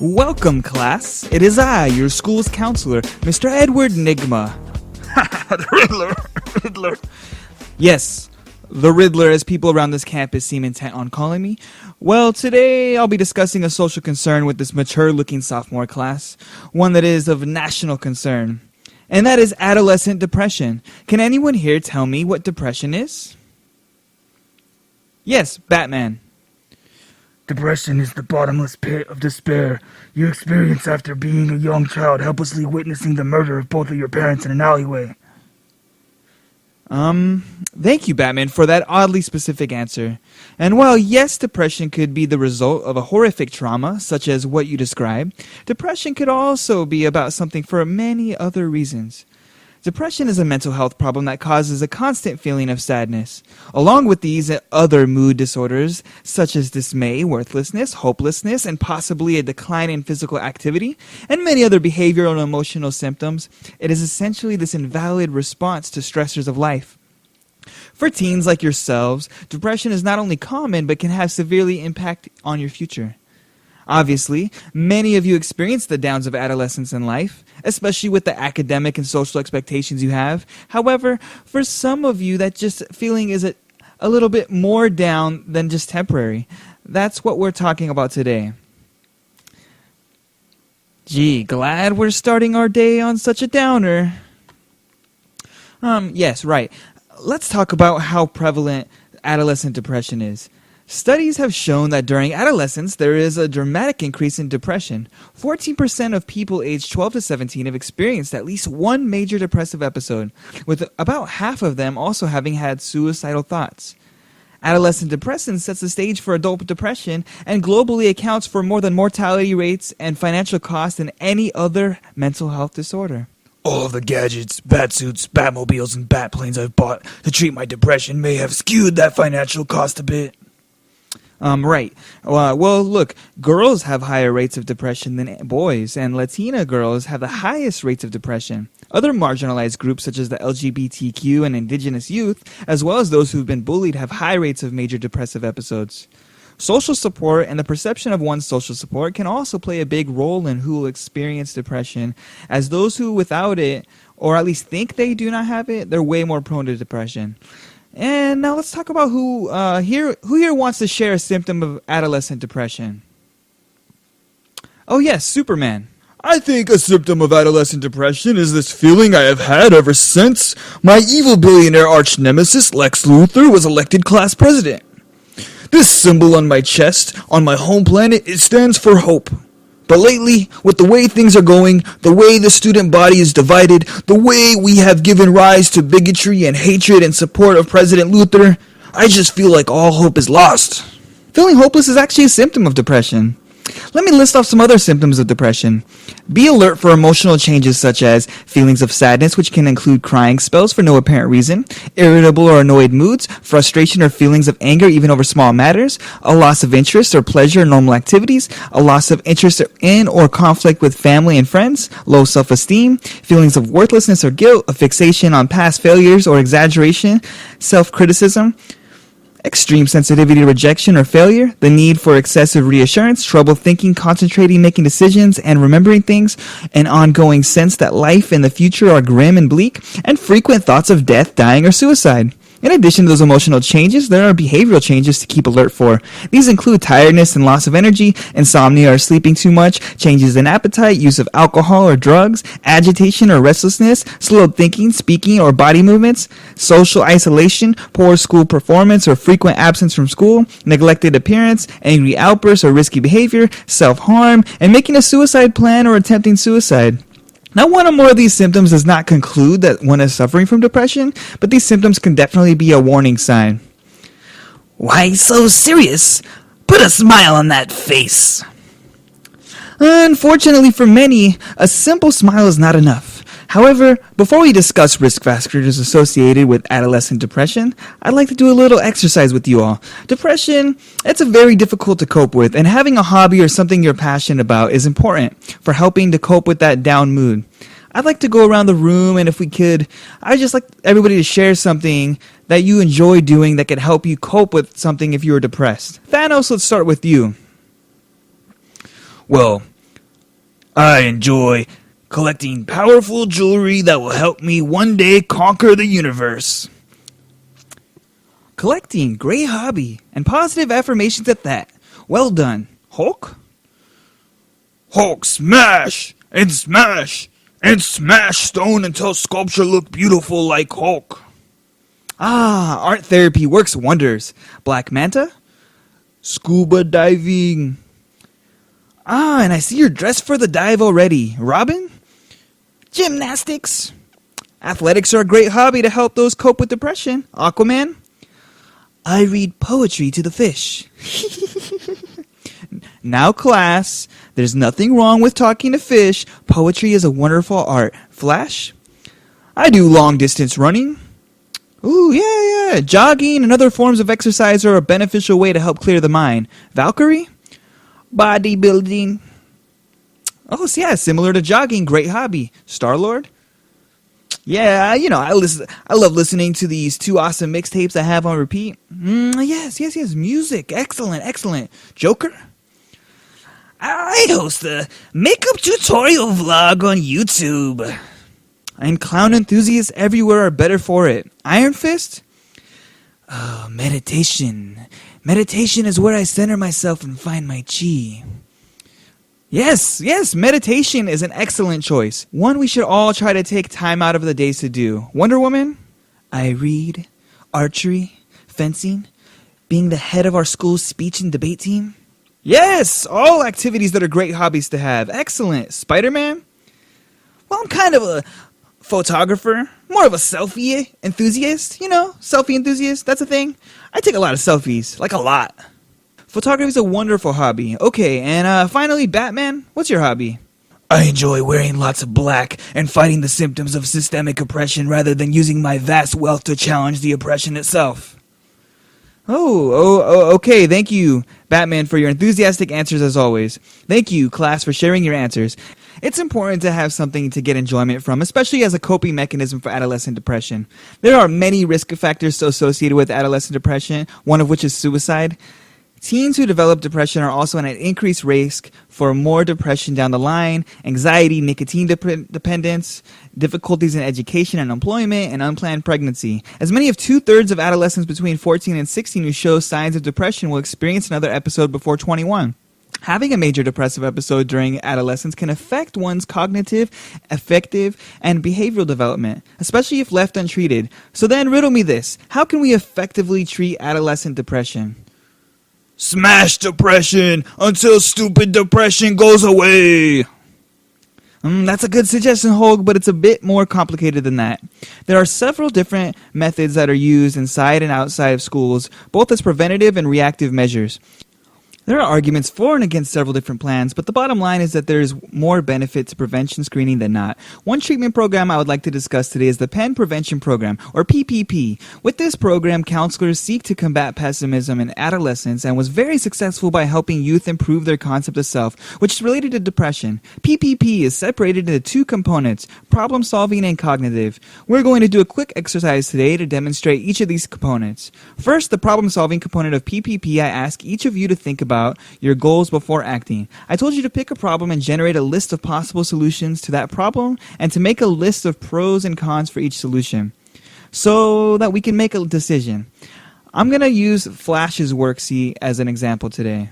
Welcome, class. It is I, your school's counselor, Mr. Edward Nigma. The Riddler. Yes, the Riddler, as people around this campus seem intent on calling me. Well, today I'll be discussing a social concern with this mature-looking sophomore class, one that is of national concern, and that is adolescent depression. Can anyone here tell me what depression is? Yes, Batman. Depression is the bottomless pit of despair you experience after being a young child helplessly witnessing the murder of both of your parents in an alleyway. Thank you, Batman, for that oddly specific answer. And while yes, depression could be the result of a horrific trauma, such as what you described, depression could also be about something for many other reasons. Depression is a mental health problem that causes a constant feeling of sadness. Along with these other mood disorders, such as dismay, worthlessness, hopelessness, and possibly a decline in physical activity, and many other behavioral and emotional symptoms, it is essentially this invalid response to stressors of life. For teens like yourselves, depression is not only common, but can have severely impact on your future. Obviously, many of you experience the downs of adolescence in life, especially with the academic and social expectations you have. However, for some of you, that just feeling is a little bit more down than just temporary. That's what we're talking about today. Gee, glad we're starting our day on such a downer. Yes, right. Let's talk about how prevalent adolescent depression is. Studies have shown that during adolescence, there is a dramatic increase in depression. 14% of people aged 12 to 17 have experienced at least one major depressive episode, with about half of them also having had suicidal thoughts. Adolescent depression sets the stage for adult depression and globally accounts for more than mortality rates and financial costs than any other mental health disorder. All of the gadgets, bat suits, Batmobiles, and bat planes I've bought to treat my depression may have skewed that financial cost a bit. Right. Well, look, girls have higher rates of depression than boys, and Latina girls have the highest rates of depression. Other marginalized groups, such as the LGBTQ and indigenous youth, as well as those who've been bullied, have high rates of major depressive episodes. Social support and the perception of one's social support can also play a big role in who will experience depression, as those who without it, or at least think they do not have it, they're way more prone to depression. And now let's talk about who here wants to share a symptom of adolescent depression. Oh yes, Superman. I think a symptom of adolescent depression is this feeling I have had ever since my evil billionaire arch-nemesis Lex Luthor was elected class president. This symbol on my chest, on my home planet, it stands for hope. But lately, with the way things are going, the way the student body is divided, the way we have given rise to bigotry and hatred in support of President Luthor, I just feel like all hope is lost. Feeling hopeless is actually a symptom of depression. Let me list off some other symptoms of depression. Be alert for emotional changes such as feelings of sadness, which can include crying spells for no apparent reason, irritable or annoyed moods, frustration or feelings of anger even over small matters, a loss of interest or pleasure in normal activities, a loss of interest in or conflict with family and friends, low self-esteem, feelings of worthlessness or guilt, a fixation on past failures or exaggeration, self-criticism, extreme sensitivity to rejection or failure, the need for excessive reassurance, trouble thinking, concentrating, making decisions, and remembering things, an ongoing sense that life and the future are grim and bleak, and frequent thoughts of death, dying, or suicide. In addition to those emotional changes, there are behavioral changes to keep alert for. These include tiredness and loss of energy, insomnia or sleeping too much, changes in appetite, use of alcohol or drugs, agitation or restlessness, slowed thinking, speaking, or body movements, social isolation, poor school performance or frequent absence from school, neglected appearance, angry outbursts or risky behavior, self-harm, and making a suicide plan or attempting suicide. Now, one or more of these symptoms does not conclude that one is suffering from depression, but these symptoms can definitely be a warning sign. Why so serious? Put a smile on that face. Unfortunately for many, a simple smile is not enough. However, before we discuss risk factors associated with adolescent depression, I'd like to do a little exercise with you all. Depression, it's very difficult to cope with, and having a hobby or something you're passionate about is important for helping to cope with that down mood. I'd like to go around the room, and if we could, I'd just like everybody to share something that you enjoy doing that could help you cope with something if you were depressed. Thanos, let's start with you. Well, I enjoy collecting powerful jewelry that will help me one day conquer the universe. Collecting, great hobby, and positive affirmations at that. Well done. Hulk? Hulk smash and smash and smash stone until sculpture look beautiful like Hulk. Ah, art therapy works wonders. Black Manta? Scuba diving. Ah, and I see you're dressed for the dive already. Robin? Gymnastics. Athletics are a great hobby to help those cope with depression. Aquaman? I read poetry to the fish. Now, class, there's nothing wrong with talking to fish. Poetry is a wonderful art. Flash? I do long-distance running. Ooh, yeah. Jogging and other forms of exercise are a beneficial way to help clear the mind. Valkyrie? Bodybuilding. Oh, so yeah, similar to jogging. Great hobby. Star-Lord? Yeah, I love listening to these two awesome mixtapes I have on repeat. Yes. Music. Excellent. Joker? I host a makeup tutorial vlog on YouTube. And clown enthusiasts everywhere are better for it. Iron Fist? Oh, meditation. Meditation is where I center myself and find my chi. Yes, meditation is an excellent choice. One we should all try to take time out of the days to do. Wonder Woman? I read, archery, fencing, being the head of our school's speech and debate team. Yes, all activities that are great hobbies to have. Excellent. Spider-Man? Well, I'm kind of a photographer, more of a selfie enthusiast. Selfie enthusiast, that's a thing. I take a lot of selfies, like a lot. Photography is a wonderful hobby. Okay, and finally, Batman, what's your hobby? I enjoy wearing lots of black and fighting the symptoms of systemic oppression rather than using my vast wealth to challenge the oppression itself. Oh, okay. Thank you, Batman, for your enthusiastic answers as always. Thank you, class, for sharing your answers. It's important to have something to get enjoyment from, especially as a coping mechanism for adolescent depression. There are many risk factors associated with adolescent depression, one of which is suicide. Teens who develop depression are also at an increased risk for more depression down the line, anxiety, nicotine dependence, difficulties in education and employment, and unplanned pregnancy. As many as 2/3 of adolescents between 14 and 16 who show signs of depression will experience another episode before 21. Having a major depressive episode during adolescence can affect one's cognitive, affective, and behavioral development, especially if left untreated. So then riddle me this: how can we effectively treat adolescent depression? Smash depression until stupid depression goes away. That's a good suggestion, Hulk, but it's a bit more complicated than that. There are several different methods that are used inside and outside of schools, both as preventative and reactive measures. There are arguments for and against several different plans, but the bottom line is that there is more benefit to prevention screening than not. One treatment program I would like to discuss today is the Penn Prevention Program, or PPP. With this program, counselors seek to combat pessimism in adolescents and was very successful by helping youth improve their concept of self, which is related to depression. PPP is separated into two components, problem solving and cognitive. We're going to do a quick exercise today to demonstrate each of these components. First, the problem solving component of PPP, I ask each of you to think about your goals before acting. I told you to pick a problem and generate a list of possible solutions to that problem and to make a list of pros and cons for each solution so that we can make a decision. I'm going to use Flash's worksheet as an example today.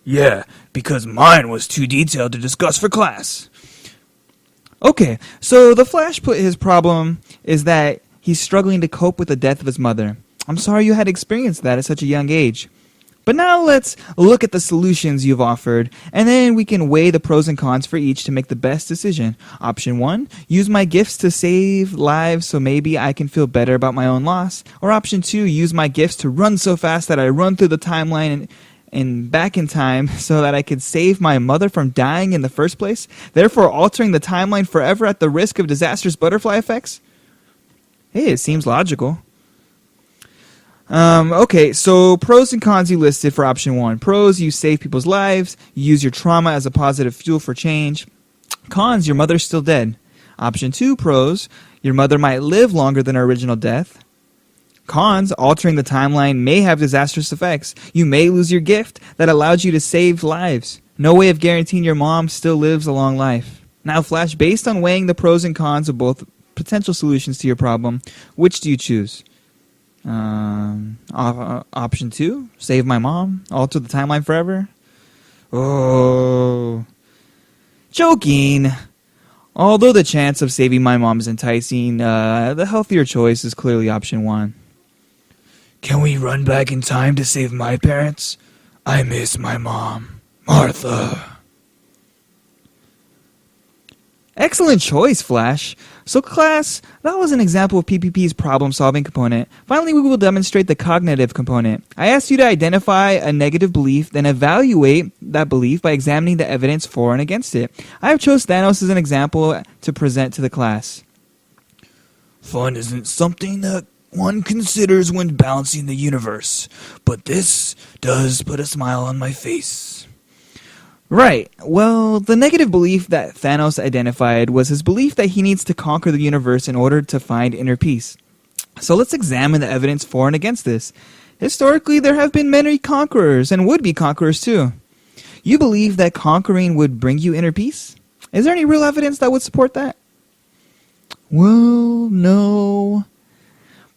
Yeah, because mine was too detailed to discuss for class. Okay, so the Flash put his problem is that he's struggling to cope with the death of his mother. I'm sorry you had experienced that at such a young age. But now let's look at the solutions you've offered, and then we can weigh the pros and cons for each to make the best decision. Option 1, use my gifts to save lives so maybe I can feel better about my own loss. Or option 2, use my gifts to run so fast that I run through the timeline and back in time so that I could save my mother from dying in the first place, therefore altering the timeline forever at the risk of disastrous butterfly effects. Hey, it seems logical. Okay, so pros and cons you listed for option 1. Pros, you save people's lives. You use your trauma as a positive fuel for change. Cons, your mother's still dead. Option 2, pros, your mother might live longer than her original death. Cons, altering the timeline may have disastrous effects. You may lose your gift that allowed you to save lives. No way of guaranteeing your mom still lives a long life. Now, Flash, based on weighing the pros and cons of both potential solutions to your problem, which do you choose? Option 2, save my mom, alter the timeline forever. Oh, joking. Although the chance of saving my mom is enticing, the healthier choice is clearly option 1. Can we run back in time to save my parents? I miss my mom, Martha. Excellent choice, Flash. So class, that was an example of PPP's problem-solving component. Finally, we will demonstrate the cognitive component. I asked you to identify a negative belief, then evaluate that belief by examining the evidence for and against it. I have chose Thanos as an example to present to the class. Fun isn't something that one considers when balancing the universe, but this does put a smile on my face. Right. Well, the negative belief that Thanos identified was his belief that he needs to conquer the universe in order to find inner peace. So let's examine the evidence for and against this. Historically, there have been many conquerors, and would-be conquerors too. You believe that conquering would bring you inner peace? Is there any real evidence that would support that? Well, no.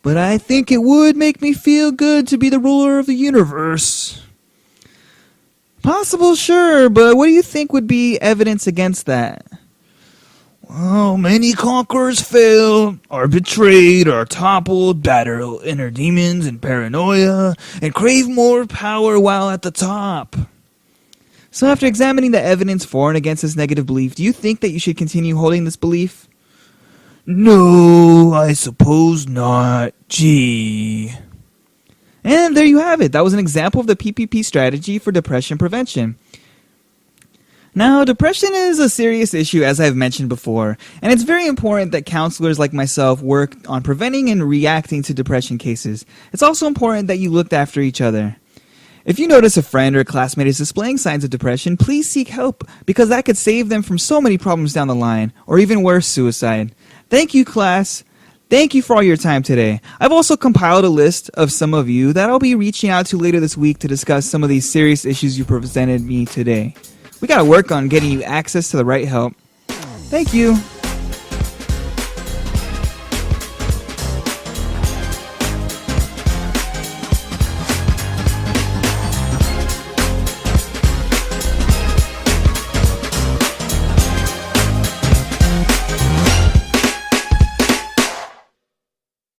But I think it would make me feel good to be the ruler of the universe. Possible, sure, but what do you think would be evidence against that? Well, many conquerors fail, are betrayed, are toppled, battle inner demons and paranoia, and crave more power while at the top. So after examining the evidence for and against this negative belief, do you think that you should continue holding this belief? No, I suppose not. Gee. And there you have it. That was an example of the PPP strategy for depression prevention. Now, depression is a serious issue, as I've mentioned before, and it's very important that counselors like myself work on preventing and reacting to depression cases. It's also important that you looked after each other. If you notice a friend or a classmate is displaying signs of depression, please seek help, because that could save them from so many problems down the line, or even worse, suicide. Thank you, class. Thank you for all your time today. I've also compiled a list of some of you that I'll be reaching out to later this week to discuss some of these serious issues you presented me today. We gotta work on getting you access to the right help. Thank you.